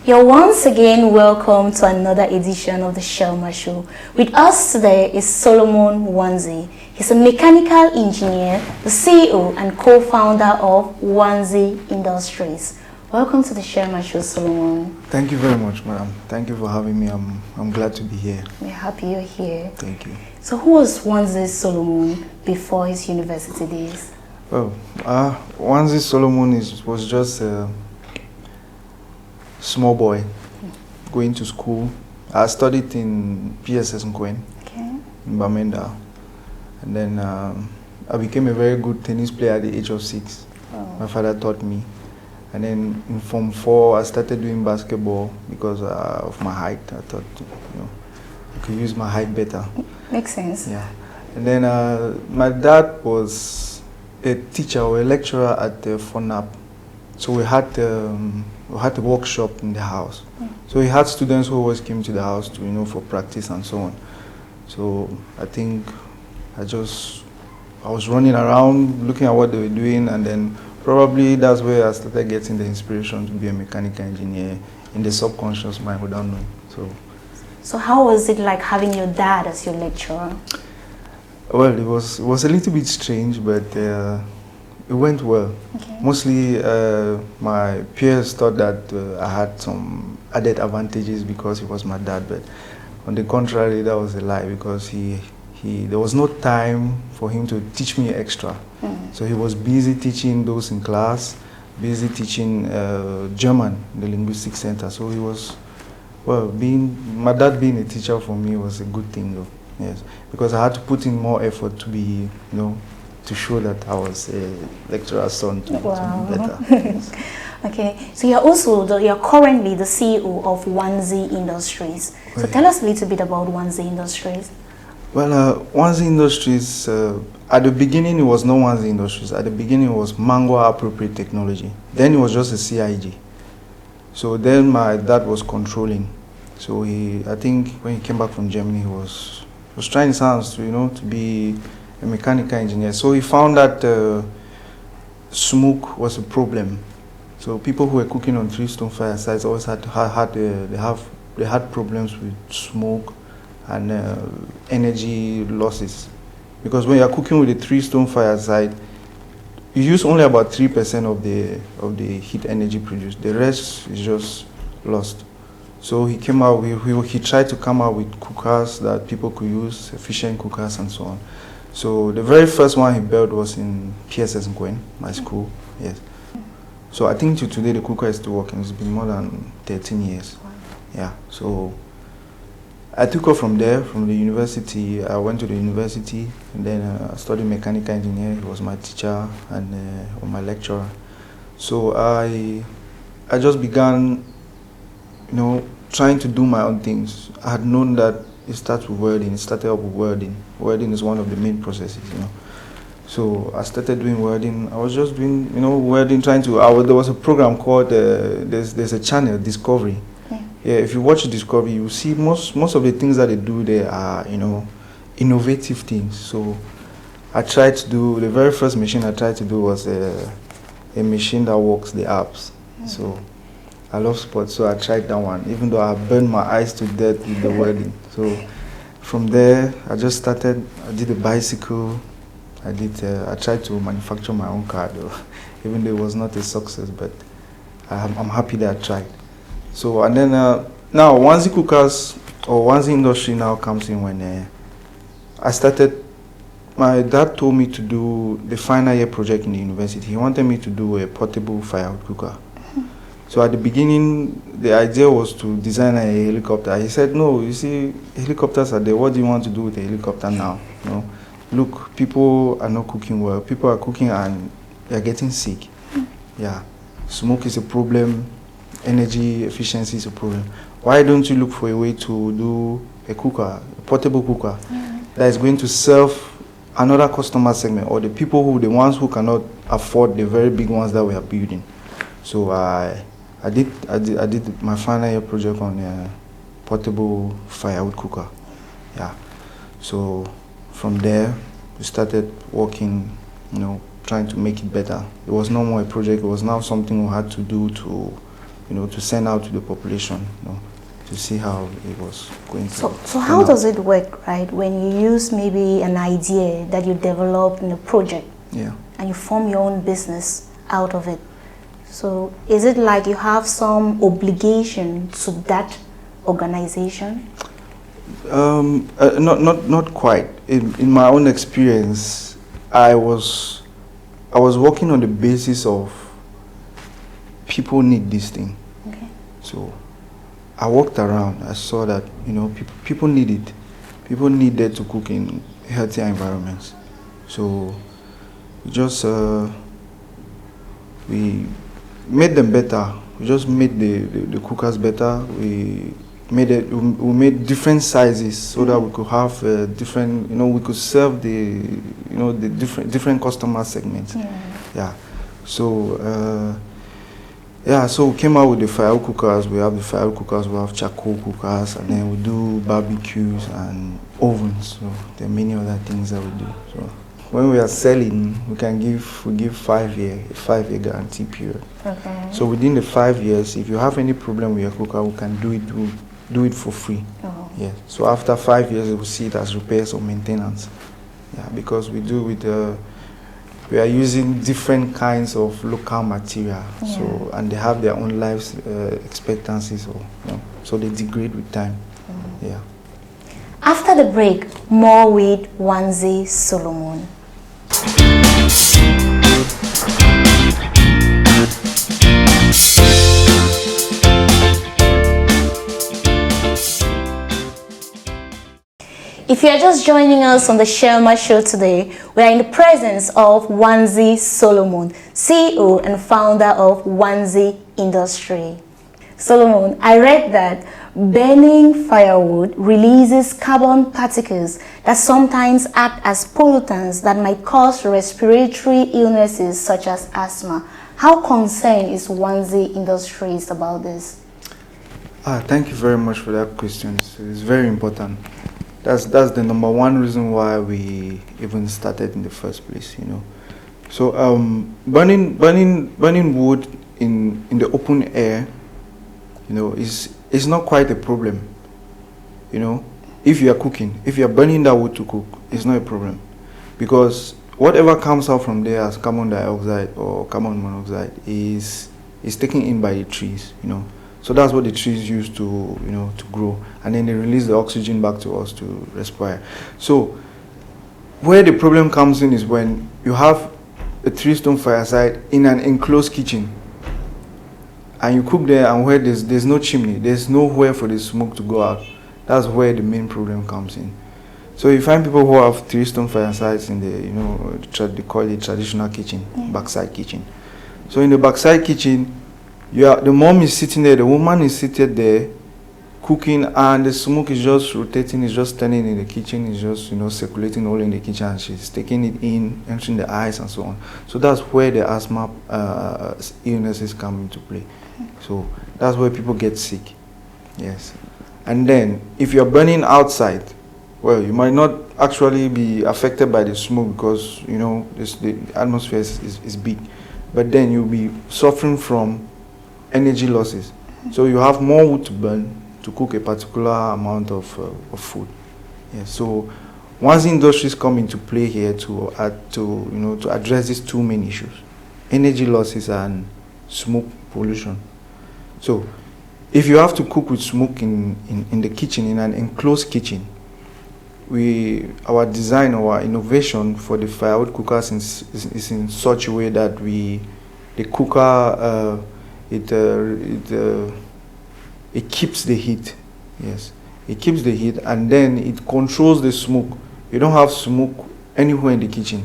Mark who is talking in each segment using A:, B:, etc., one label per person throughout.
A: You're once again welcome to another edition of the Shirlma Show. With us today is Solomon Wanzi. He's a mechanical engineer, the CEO and co-founder of Wanzi Industries. Welcome to the Shirlma Show, Solomon.
B: Thank you very much, madam. Thank you for having me. I'm glad to be here.
A: We're happy you're here.
B: Thank you.
A: So who was Wanzi Solomon before his university days?
B: Well, Wanzi Solomon was just a small boy going to school. I studied in PSS Nkwen, in Bamenda. And then I became a very good tennis player at the age of 6. Oh. My father taught me. And then in Form 4, I started doing basketball because of my height. I thought, I could use my height better.
A: Makes sense.
B: Yeah. And then my dad was a teacher or a lecturer at the FONAP. So we had a workshop in the house. So he had students who always came to the house to, for practice and so on. So I think I was running around looking at what they were doing, and then probably that's where I started getting the inspiration to be a mechanical engineer in the subconscious mind without knowing.
A: So how was it like having your dad as your lecturer?
B: Well, it was a little bit strange, but it went well. Okay. Mostly my peers thought that I had some added advantages because he was my dad, but on the contrary, that was a lie because there was no time for him to teach me extra. So he was busy teaching those in class, busy teaching German, the linguistic center. So he was, my dad being a teacher for me was a good thing though, yes. Because I had to put in more effort to be, to show that I was a lecturer's son to be better. Yes.
A: Okay, so you're currently the CEO of Wanzi Industries. So tell us a little bit about Wanzi Industries.
B: Well, Wanzi Industries, at the beginning it was not Wanzi Industries. At the beginning it was Mango Appropriate Technology. Then it was just a CIG. So then my dad was controlling. So I think when he came back from Germany, he was trying his hands to, to be a mechanical engineer. So he found that smoke was a problem. So people who were cooking on 3-stone firesides always had problems with smoke and energy losses, because when you are cooking with a 3-stone fireside, you use only about 3% of the heat energy produced. The rest is just lost. So he came out. He tried to come out with cookers that people could use, efficient cookers and so on. So the very first one he built was in PSS Nkwen, my school. Yes. So I think till today the cooker is still working. It's been more than 13 years. Yeah. So I took off from there, from the university. I went to the university and then I studied mechanical engineering. He was my teacher and my lecturer. So I just began, trying to do my own things. I had known that it starts with welding. It started up with welding. Welding is one of the main processes, So I started doing welding. I was just doing, welding, there was a program called, there's a channel, Discovery. Yeah, if you watch Discovery, you see most of the things that they do there are, innovative things. So I tried to do, the very first machine I tried to do was a machine that works the apps. So I love sports, so I tried that one, even though I burned my eyes to death with the welding. So from there, I just started, I did a bicycle. I tried to manufacture my own car though, even though it was not a success, but I'm happy that I tried. So, and then now Wanzi Cookers or Wanzi Industry now comes in when I started. My dad told me to do the final year project in the university. He wanted me to do a portable firewood cooker. So at the beginning, the idea was to design a helicopter. He said, no, you see, helicopters are there. What do you want to do with a helicopter now? Look, people are not cooking well. People are cooking and they're getting sick. Yeah, smoke is a problem. Energy efficiency is a problem. Why don't you look for a way to do a cooker, a portable cooker, that is going to serve another customer segment, or the ones who cannot afford the very big ones that we are building? So I did my final year project on a portable firewood cooker. Yeah. So from there we started working, trying to make it better. It was no more a project. It was now something we had to do to to send out to the population, to see how it was going.
A: So how does it work, right? When you use maybe an idea that you develop in a project, and you form your own business out of it. So is it like you have some obligation to that organization?
B: Not quite. In my own experience, I was working on the basis of people need this thing.
A: Okay.
B: So I walked around. I saw that people need it. People needed to cook in healthier environments. So we made them better. We just made the cookers better. We made different sizes so that we could have different, we could serve the different customer segments. Yeah. So so we came out with the firewood cookers. We have the firewood cookers. We have charcoal cookers, and then we do barbecues and ovens. So there are many other things that we do. So when we are selling, we give 5-year guarantee period.
A: Okay.
B: So within the 5 years, if you have any problem with your cooker, we can do it for free.
A: Oh.
B: Yeah. So after 5 years, we'll see it as repairs or maintenance. Yeah, because we are using different kinds of local material.
A: Yeah.
B: So and they have their own life expectancy. So they degrade with time. Yeah.
A: After the break, more with Wanzi Solomon. If you are just joining us on the Shirlma show today, we are in the presence of Wanzi Solomon, CEO and founder of Wanzi Industry. Solomon, I read that burning firewood releases carbon particles that sometimes act as pollutants that might cause respiratory illnesses such as asthma. How concerned is Wanzi Industries about this?
B: Thank you very much for that question. It's very important. That's the number one reason why we even started in the first place. So burning wood in the open air, is not quite a problem. If you are cooking, if you are burning that wood to cook, it's not a problem, because whatever comes out from there as carbon dioxide or carbon monoxide is taken in by the trees. So that's what the trees use to grow, and then they release the oxygen back to us to respire. So where the problem comes in is when you have a 3-stone fireside in an enclosed kitchen, and you cook there, and where there's no chimney, there's nowhere for the smoke to go out. That's where the main problem comes in. So you find people who have 3-stone firesides in the they call it traditional kitchen, backside kitchen. So in the backside kitchen, the mom is sitting there, the woman is seated there cooking, and the smoke is just rotating, it's just turning in the kitchen, it's just circulating all in the kitchen, and she's taking it in, entering the eyes and so on. So that's where the asthma illnesses come into play. So that's where people get sick. Yes. And then if you're burning outside, well, you might not actually be affected by the smoke because the atmosphere is big, but then you'll be suffering from energy losses. So you have more wood to burn to cook a particular amount of food. Yeah. So once industries come into play here to address these two main issues, energy losses and smoke pollution. So if you have to cook with smoke in the kitchen, in an enclosed kitchen, our design, our innovation for the firewood cookers is in such a way that the cooker it keeps the heat. Yes, it keeps the heat, and then it controls the smoke. You don't have smoke anywhere in the kitchen,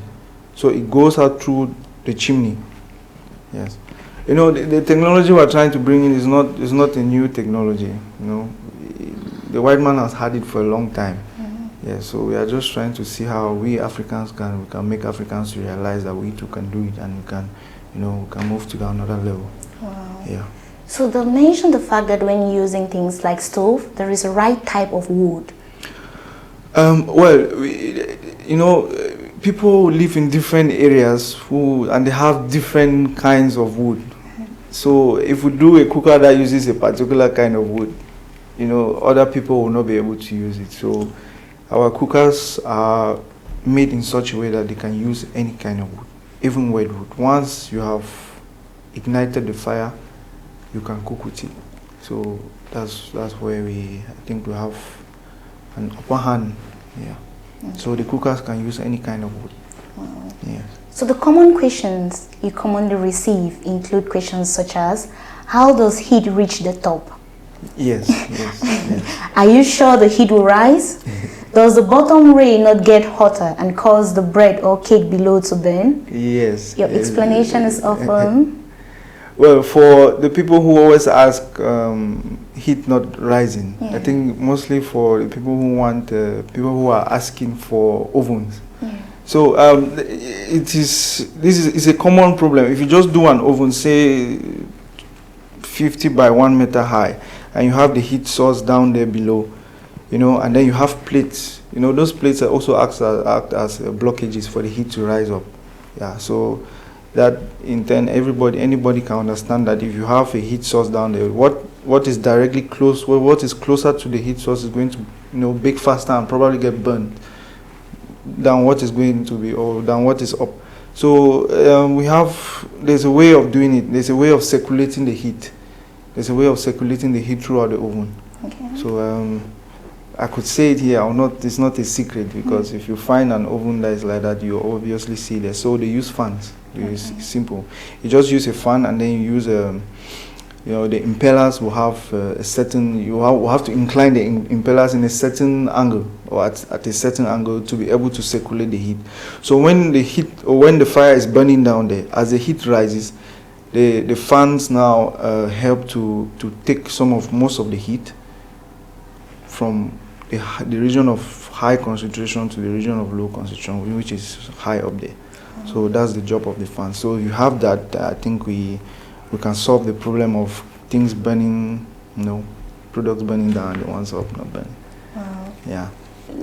B: so it goes out through the chimney. Yes, the technology we're trying to bring in is not a new technology. The white man has had it for a long time. Yeah, so we are just trying to see how we Africans can make Africans realize that we too can do it, and we can move to another level.
A: Wow.
B: Yeah.
A: So they mentioned the fact that when using things like stove, there is a right type of wood.
B: People live in different areas and they have different kinds of wood. So if we do a cooker that uses a particular kind of wood, you know, other people will not be able to use it. So our cookers are made in such a way that they can use any kind of wood, even wet wood. Once you have ignited the fire, you can cook with it. So that's where I think we have an upper hand. Yeah.
A: Okay.
B: So the cookers can use any kind of wood.
A: Wow.
B: Yes.
A: So the common questions you commonly receive include questions such as, how does heat reach the top?
B: Yes, yes.
A: Are you sure the heat will rise? Does the bottom ray not get hotter and cause the bread or cake below to burn?
B: Yes.
A: Your explanation is often...
B: Well, for the people who always ask heat not rising,
A: Yeah.
B: I think mostly for the people who want, people who are asking for ovens.
A: Yeah.
B: So it's a common problem. If you just do an oven, say 50 by 1 meter high, and you have the heat source down there below, you know, and then you have plates. You know, those plates also act as blockages for the heat to rise up. Yeah, so that in turn, anybody can understand that if you have a heat source down there, what is directly close, what is closer to the heat source is going to, you know, bake faster and probably get burned than what is going to be, or than what is up. So there's a way of doing it. There's a way of circulating the heat. There's a way of circulating the heat throughout the oven. Okay. So I could say it here or not. It's not a secret, because if you find an oven that is like that, you obviously see there. So they use fans. It's simple. You just use a fan, and then you use you know, the impellers will have a certain, will have to incline the impellers in a certain angle, or at a certain angle, to be able to circulate the heat. So when the heat, or when the fire is burning down there, as the heat rises, the fans now help to take most of the heat from the region of high concentration to the region of low concentration, which is high up there. So that's the job of the fan. So if you have that, I think we can solve the problem of things burning, you know, products burning down, the ones up not burning.
A: Wow.
B: Yeah.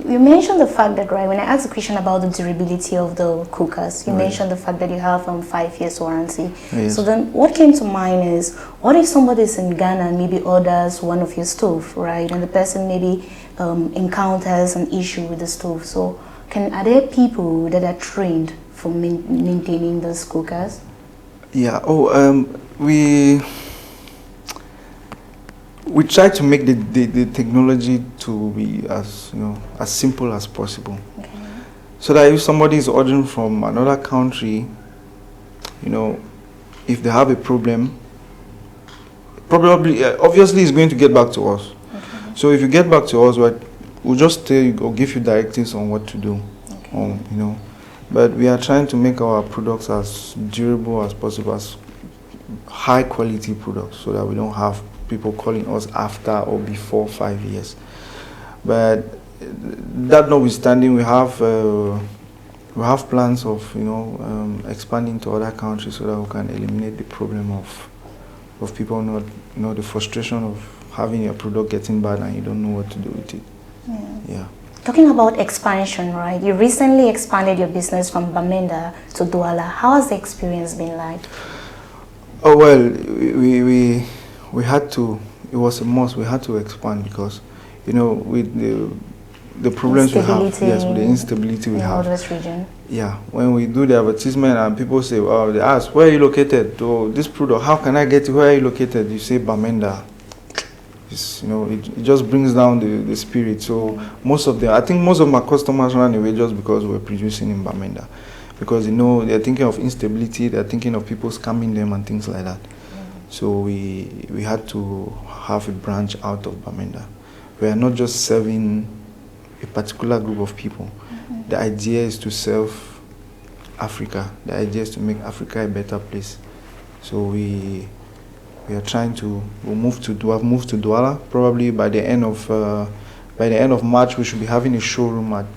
A: You mentioned the fact that, right, when I asked the question about the durability of the cookers, you mentioned the fact that you have 5 years warranty. Yes. So then what came to mind is, what if somebody is in Ghana and maybe orders one of your stove, right, and the person maybe encounters an issue with the stove? So are there people that are trained for maintaining those cookers? Yeah.
B: We try to make the technology to be as simple as possible. Okay. So that if somebody is ordering from another country, you know, if they have a problem, probably obviously it's going to get back to us. Okay. So if you get back to us, we'll just tell you or give you directives on what to do. Okay. You know, but we are trying to make our products as durable as possible, as high quality products, so that we don't have people calling us after or before 5 years. But that notwithstanding, we have plans of expanding to other countries, so that we can eliminate the problem of people not the frustration of having your product getting bad and you don't know what to do with it. Yeah.
A: Talking about expansion, right? You recently expanded your business from Bamenda to Douala. How has the experience been like?
B: Oh well, we had to. It was a must. We had to expand because, you know, with the problems we have, yes, with the instability we have
A: in this region.
B: Yeah, when we do the advertisement and people say, "Oh, they ask, where are you located? Oh, this product, how can I get it? Where are you located?" You say Bamenda. It's, you know, it just brings down the spirit. So most of them, I think most of my customers ran away just because we're producing in Bamenda, because you know they're thinking of instability, they're thinking of people scamming them and things like that. So we had to have a branch out of Bamenda. We are not just serving a particular group of people. The idea is to serve Africa. The idea is to make Africa a better place. So we are trying to move to Douala. Probably by the end of March, we should be having a showroom at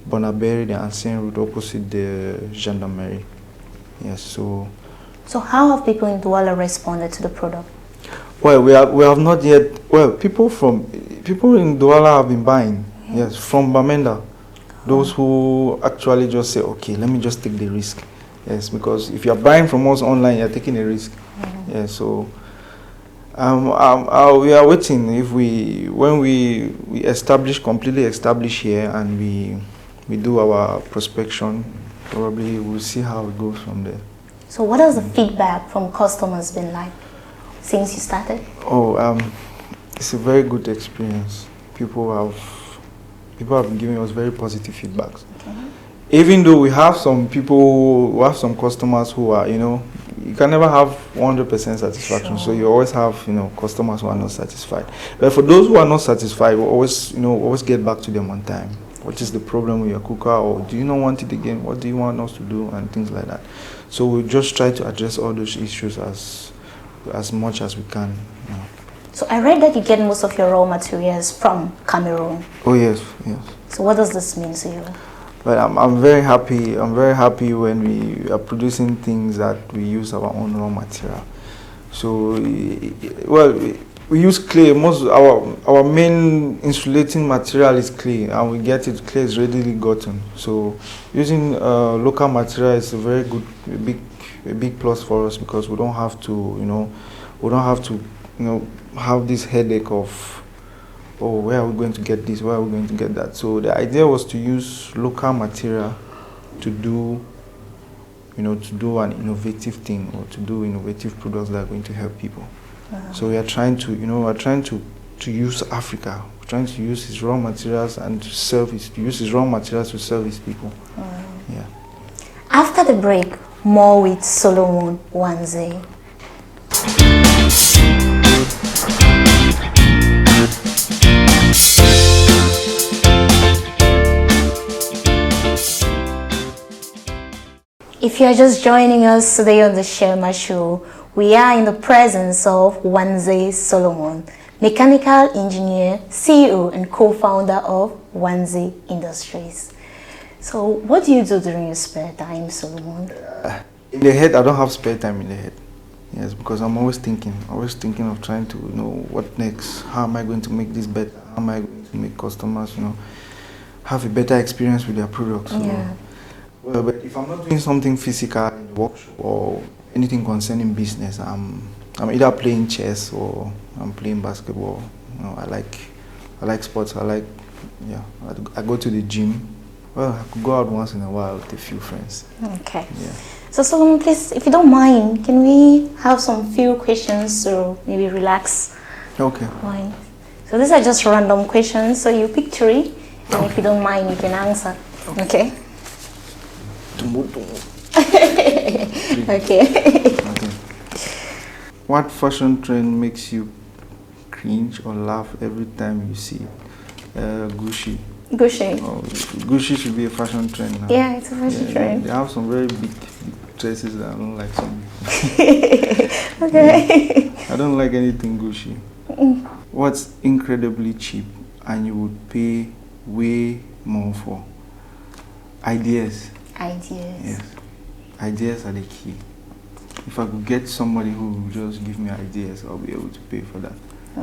B: Bonaberi, the Ancien Route, opposite the Gendarmerie. Yes.
A: So how have people in Douala responded to the product?
B: Well, we have not yet. Well, people in Douala have been buying. Yes, from Bamenda. Those who actually just say, okay, let me just take the risk. Yes, because if you're buying from us online, you're taking a risk. Yeah, so we are waiting. If when we completely establish here, and we do our prospection, probably we'll see how it goes from there.
A: So what has the feedback from customers been like since you started?
B: It's a very good experience. People have been giving us very positive feedbacks.
A: Okay.
B: Even though we have some customers who are, you can never have 100% satisfaction. Sure. So you always have, customers who are not satisfied. But for those who are not satisfied, we always get back to them on time. What is the problem with your cooker, or do you not want it again? What do you want us to do, and things like that. So we just try to address all those issues as much as we can.
A: So I read that you get most of your raw materials from Cameroon.
B: Oh yes.
A: So what does this mean to you?
B: But I'm very happy. I'm very happy when we are producing things that we use our own raw material. So, we use clay. Our main insulating material is clay, and we get it. Clay is readily gotten. So, using local material is a very good, a big plus for us, because we don't have to, have this headache of, oh, where are we going to get this? Where are we going to get that? So the idea was to use local material to do an innovative thing, or to do innovative products that are going to help people. So we are trying to use Africa. We're trying to use his raw materials and to serve his people. Yeah.
A: After the break, more with Solomon Wanzi. If you are just joining us today on the Shirlma Show, we are in the presence of Wanzi Solomon, mechanical engineer, CEO and co-founder of Wanzi Industries. So what do you do during your spare time, Solomon?
B: In the head, I don't have spare time in the head. Yes, because I'm always thinking of trying to what next. How am I going to make this better? How am I going to make customers, have a better experience with their products?
A: Yeah.
B: Well, but if I'm not doing something physical in the workshop or anything concerning business, I'm either playing chess or I'm playing basketball. I like sports. I go to the gym. Well, I could go out once in a while with a few friends.
A: Okay.
B: Yeah.
A: So Solomon, please, if you don't mind, can we have some few questions to maybe relax?
B: Okay.
A: Fine. So these are just random questions. So you pick three, and if you don't mind, you can answer. Okay. Okay.
B: What fashion trend makes you cringe or laugh every time you see it? Gucci.
A: Gucci.
B: Oh, Gucci should be a fashion trend now.
A: Yeah, it's a fashion trend.
B: They have some very big dresses that I don't like.
A: Okay.
B: I don't like anything Gucci. What's incredibly cheap and you would pay way more for? Ideas. Yes. Ideas are the key. If I could get somebody who will just give me ideas, I'll be able to pay for that.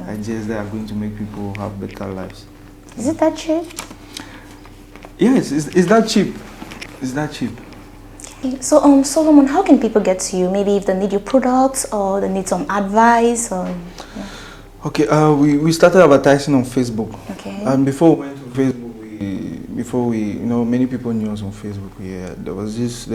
B: Ideas that are going to make people have better lives.
A: Is it that cheap?
B: Yes, it's that cheap. It's that cheap.
A: Okay. So, Solomon, how can people get to you? Maybe if they need your products or they need some advice or... Yeah.
B: Okay, we started advertising on Facebook.
A: Okay.
B: And before we went to Facebook, many people knew us on Facebook. Yeah, there's this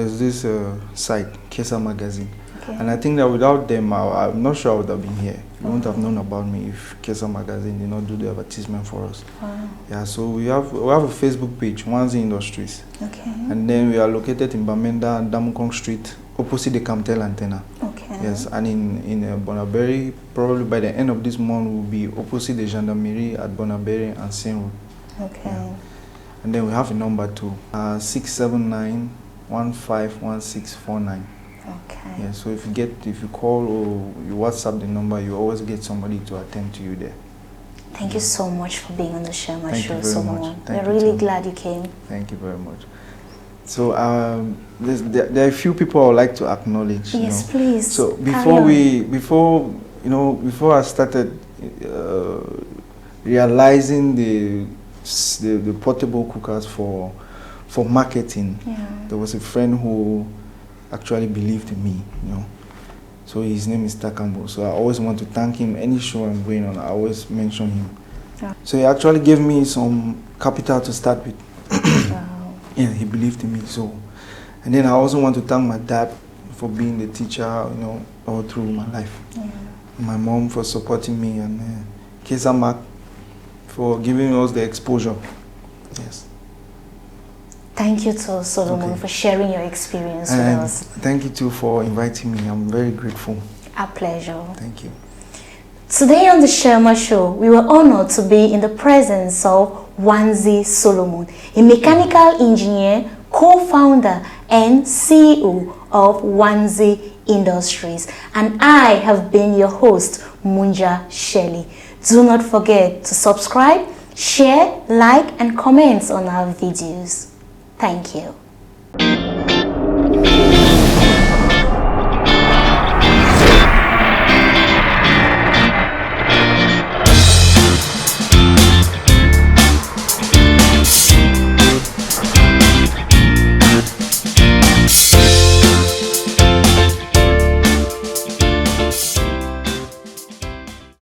B: site, Kesa Magazine. Okay. And I think that without them, I'm not sure I would have been here. You wouldn't have known about me if Kesa Magazine did not do the advertisement for us. Wow. Yeah, so we have a Facebook page, Wanzi Industries. Okay. And then we are located in Bamenda, Damukong Street, opposite the Camtel antenna. Okay. Yes, and in Bonaberry, probably by the end of this month, we'll be opposite the Gendarmerie at Bonaberry and Saint Road. Okay. Yeah. And then we have a number too, 679-151649. Okay. Yeah, so if you call or you WhatsApp the number, you always get somebody to attend to you there.
A: Thank you so much for being on the Shirlma Show,
B: Thank you very much.
A: We're really glad you came.
B: Thank you very much. So there are a few people I would like to acknowledge.
A: Yes, please.
B: So before I started realizing the portable cookers for marketing, there was a friend who actually believed in me, you know. So his name is Takambo. So I always want to thank him. Any show I'm going on, I always mention him.
A: Yeah.
B: So he actually gave me some capital to start with.
A: Wow.
B: Yeah, he believed in me. So, and then I also want to thank my dad for being the teacher, you know, all through my life.
A: Yeah.
B: My mom for supporting me, and Kesa Mark for giving us the exposure. Yes.
A: Thank you to Solomon for sharing your experience with us.
B: Thank you too for inviting me. I'm very grateful.
A: Our pleasure.
B: Thank you.
A: Today on the Shirlma Show, we were honored to be in the presence of Wanzi Solomon, a mechanical engineer, co-founder and CEO of Wanzi Industries. And I have been your host, Munjah Shirley. Do not forget to subscribe, share, like and comment on our videos. Thank you.